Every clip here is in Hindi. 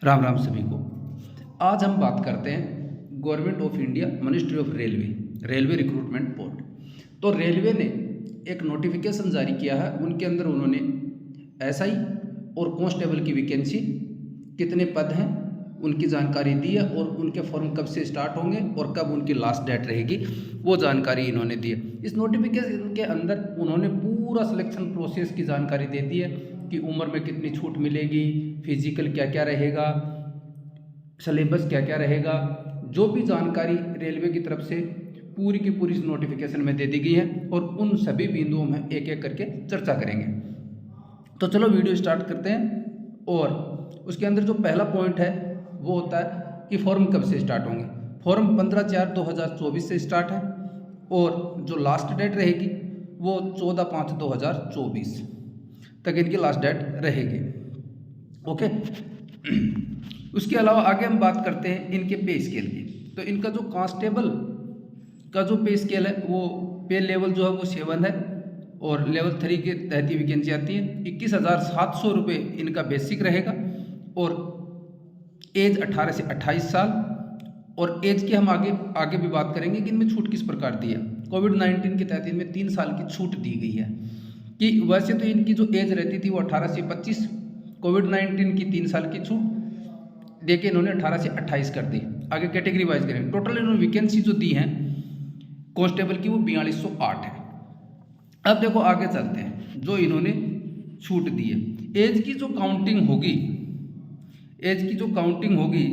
राम राम सभी को। आज हम बात करते हैं government of India ministry of railway recruitment board. तो रेलवे ने एक नोटिफिकेशन जारी किया है। उनके अंदर उन्होंने एसआई और कांस्टेबल की वैकेंसी, कितने पद हैं, उनकी जानकारी दी है और उनके फॉर्म कब से स्टार्ट होंगे और कब उनकी लास्ट डेट रहेगी, वो जानकारी इन्होंने दी है। इस नोटिफिकेशन के अंदर उन्होंने पूरा सिलेक्शन प्रोसेस की जानकारी दे दी है कि उम्र में कितनी छूट मिलेगी, फिजिकल क्या क्या रहेगा, सिलेबस क्या क्या रहेगा, जो भी जानकारी रेलवे की तरफ से पूरी की पूरी इस नोटिफिकेशन में दे दी गई है और उन सभी बिंदुओं में एक एक करके चर्चा करेंगे। तो चलो वीडियो स्टार्ट करते हैं। और उसके अंदर जो पहला पॉइंट है वो होता है कि फॉर्म कब से स्टार्ट होंगे। फॉर्म 15/4/2024 से स्टार्ट है और जो लास्ट डेट रहेगी वो 14/5/2024 तक इनकी लास्ट डेट रहेगी। ओके। उसके अलावा आगे हम बात करते हैं इनके पे स्केल की। तो इनका जो कांस्टेबल का जो पे स्केल है वो पे लेवल जो है वो 7 है और लेवल 3 के तहत ही वैकेंसी आती है। 21,700 रुपये इनका बेसिक रहेगा और एज 18 से 28 साल। और एज की हम आगे भी बात करेंगे कि इनमें छूट किस प्रकार दी है। कोविड-19 के तहत इनमें 3 साल की छूट दी गई है कि वैसे तो इनकी जो एज रहती थी वो 18 से 25, कोविड-19 की 3 साल की छूट देके इन्होंने 18 से 28 कर दी। आगे कैटेगरी वाइज करेंगे। टोटल इन्होंने वैकेंसी जो दी है कांस्टेबल की वो 4208 है। अब देखो आगे चलते हैं जो इन्होंने छूट दी है। एज की जो काउंटिंग होगी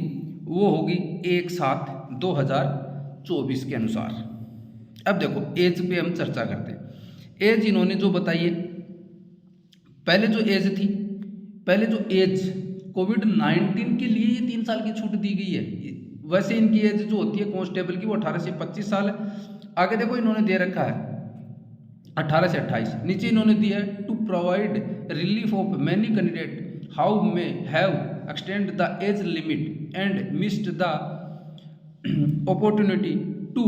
वो होगी 1/7/2024 के अनुसार। अब देखो एज पे हम चर्चा करते हैं। एज इन्होंने जो बताई है, पहले जो एज कोविड-19 के लिए ये 3 साल की छूट दी गई है। वैसे इनकी एज जो होती है कांस्टेबल की वो 18 से 25 साल है। आगे देखो इन्होंने दे रखा है 18 से 28। नीचे इन्होंने दिया है to provide relief of many candidate how may have extend the age limit and missed the opportunity to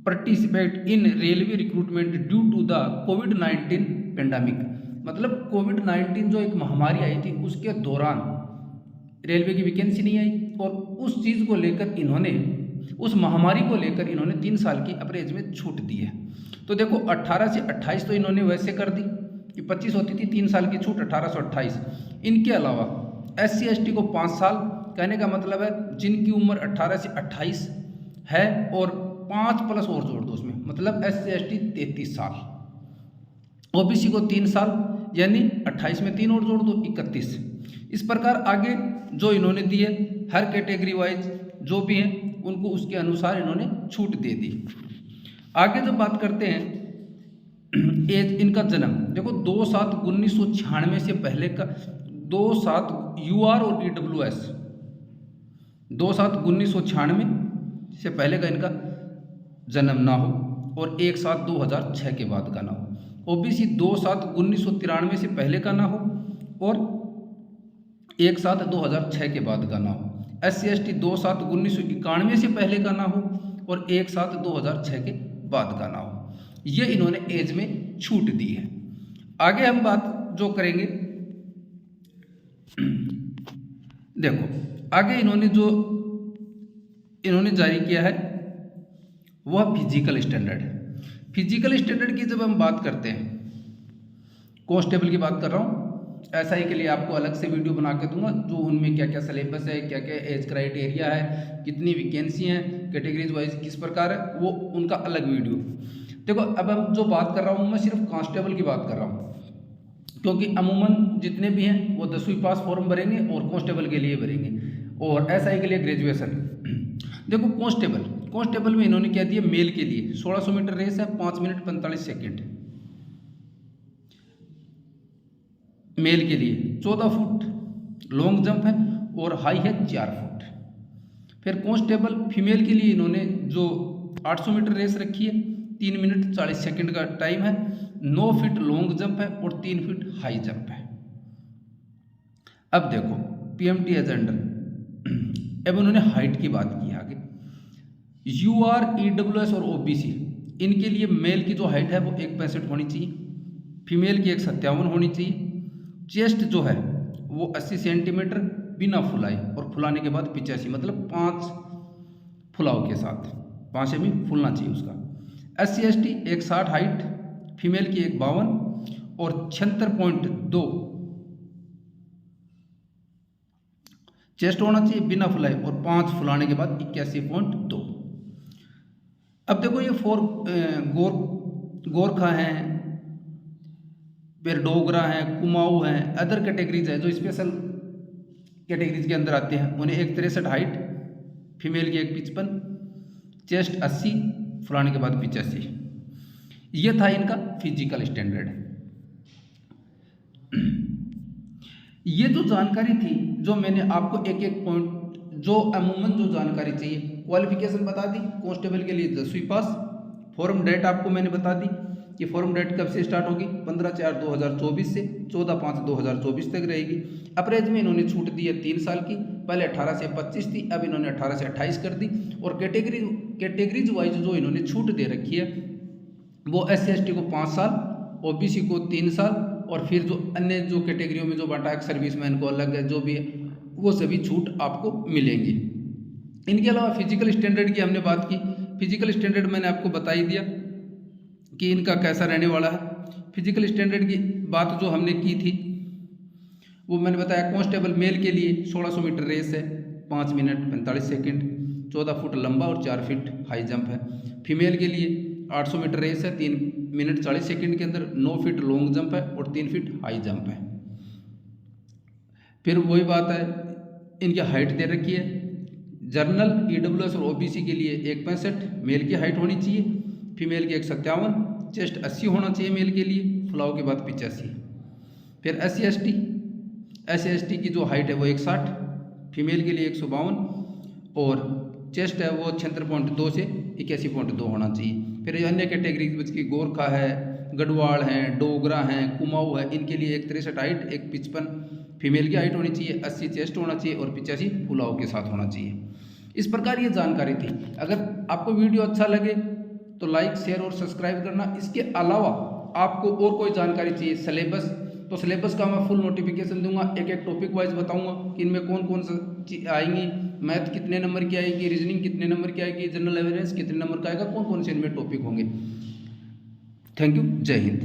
participate in railway recruitment due to the कोविड-19 पेंडेमिक। मतलब कोविड-19 जो एक महामारी आई थी उसके दौरान रेलवे की वैकेंसी नहीं आई और उस चीज़ को लेकर उस महामारी को लेकर इन्होंने 3 साल की अपने एज में छूट दी है। तो देखो 18 से 28 तो इन्होंने वैसे कर दी कि 25 होती थी, 3 साल की छूट 18 से 28। इनके अलावा SC/ST को 5 साल, कहने का मतलब है जिनकी उम्र 18 से 28 है और 5 प्लस और जोड़ दो उसमें, मतलब SC/ST 33 साल। OBC को 3 साल, यानी 28 में 3 और जोड़ दो 31। इस प्रकार आगे जो इन्होंने दी है हर कैटेगरी वाइज जो भी हैं उनको उसके अनुसार इन्होंने छूट दे दी। आगे जब बात करते हैं एज इनका जन्म, देखो 2/7/1996 से पहले का 2/7 UR और EWS 2/7/1996 से पहले का इनका जन्म ना हो और 1/7/2006 के बाद का ना हो। OBC 2/7/1993 से पहले का ना हो और 1/7/2006 के बाद का ना हो। SC/ST 2/7/1991 से पहले का ना हो और 1/7/2006 के बाद का ना हो। ये इन्होंने एज में छूट दी है। आगे हम बात जो करेंगे, देखो आगे इन्होंने जारी किया है वह फिजिकल स्टैंडर्ड है। फिजिकल स्टैंडर्ड की जब हम बात करते हैं, कांस्टेबल की बात कर रहा हूँ, SI के लिए आपको अलग से वीडियो बना के दूंगा जो उनमें क्या क्या सिलेबस है, क्या क्या एज क्राइटेरिया है, कितनी वैकेंसी हैं, कैटेगरीज वाइज किस प्रकार है, वो उनका अलग वीडियो। देखो अब हम जो बात कर रहा हूँ मैं सिर्फ कांस्टेबल की बात कर रहा हूँ क्योंकि अमूमन जितने भी हैं वो 10वीं पास फॉर्म भरेंगे और कांस्टेबल के लिए भरेंगे और SI के लिए ग्रेजुएशन। देखो कांस्टेबल में इन्होंने क्या दिया, मेल के लिए 1600 मीटर रेस है, 5 मिनट 45 सेकेंड। मेल के लिए 14 फुट लॉन्ग जंप है और हाई है 4 फुट। फिर कांस्टेबल फीमेल के लिए इन्होंने जो 800 मीटर रेस रखी है, 3 मिनट 40 सेकेंड का टाइम है, 9 फीट लॉन्ग जंप है और 3 फीट हाई जंप है। अब देखो PMT एजेंडर, अब उन्होंने हाइट की बात की आगे। UR, EWS और OBC इनके लिए मेल की जो हाइट है वो 1.65 होनी चाहिए, फीमेल की 1.57 होनी चाहिए। चेस्ट जो है वो 80 सेंटीमीटर, बिना फुलाए और फुलाने के बाद 85 मतलब 5 फुलाव के साथ, 5 सेमी फूलना चाहिए उसका। SC/ST 160 हाइट, फीमेल की 152 और 76.2 चेस्ट होना चाहिए बिना फुलाए और 5 फुलाने के बाद 81.2। अब देखो ये गोरखा हैं, फिर डोगरा हैं, कुमाऊँ हैं, अदर कैटेगरीज हैं जो स्पेशल कैटेगरीज के अंदर आते हैं, उन्हें 163 हाइट, फीमेल की 155, चेस्ट 80, फुलाने के बाद 85। ये था इनका फिजिकल स्टैंडर्ड। ये जो जानकारी थी जो मैंने आपको एक एक पॉइंट जो अमूमन जो जानकारी चाहिए, क्वालिफिकेशन बता दी, कांस्टेबल के लिए 10वीं पास, फॉर्म डेट आपको मैंने बता दी कि फॉर्म डेट कब से स्टार्ट होगी, 15/4/2024 से 14/5/2024 तक रहेगी। अपरेज में इन्होंने छूट दी है 3 साल की, पहले 18 से 25 थी, अब इन्होंने 18 से 28 कर दी। और कैटेगरीज वाइज जो इन्होंने छूट दे रखी है वो SC/ST को 5 साल, OBC को 3 साल, और फिर जो अन्य जो कैटेगरियों में जो बांटा है सर्विसमैन को अलग है, जो भी है वो सभी छूट आपको मिलेंगी। इनके अलावा फिजिकल स्टैंडर्ड की हमने बात की। फिजिकल स्टैंडर्ड मैंने आपको बता ही दिया कि इनका कैसा रहने वाला है। फिजिकल स्टैंडर्ड की बात जो हमने की थी वो मैंने बताया, कांस्टेबल मेल के लिए 1600 मीटर रेस है, 5 मिनट 45 सेकेंड, 14 फुट लंबा और 4 फीट हाई जंप है। फीमेल के लिए 800 मीटर रेस है, 3 मिनट 40 सेकेंड के अंदर, 9 फीट लॉन्ग जंप है और 3 फीट हाई जंप है। फिर वही बात है, इनकी हाइट दे रखी है। जर्नल, EWS और OBC के लिए 165 मेल की हाइट होनी चाहिए, फीमेल की 157, चेस्ट 80 होना चाहिए मेल के लिए, फुलाव के बाद 85। फिर SC/ST की जो हाइट है वो 160, फीमेल के लिए 152 और चेस्ट है वो 76.2 से 81.2 होना चाहिए। फिर अन्य कैटेगरी की गोरखा है, गढ़वाल हैं, डोगरा हैं, कुमाऊँ है, इनके लिए 163 हाइट, 155 फीमेल की हाइट होनी चाहिए, 80 चेस्ट होना चाहिए और 85 फुलाव के साथ होना चाहिए। इस प्रकार ये जानकारी थी। अगर आपको वीडियो अच्छा लगे तो लाइक, शेयर और सब्सक्राइब करना। इसके अलावा आपको और कोई जानकारी चाहिए, सिलेबस, तो सिलेबस का मैं फुल नोटिफिकेशन दूंगा, एक एक टॉपिक वाइज बताऊंगा कि इनमें कौन कौन सा चीज आएंगी, मैथ कितने नंबर की आएगी, रीजनिंग कितने नंबर की आएगी, जनरल अवेयरनेस कितने नंबर का आएगा, कौन कौन से इनमें टॉपिक होंगे। थैंक यू, जय हिंद।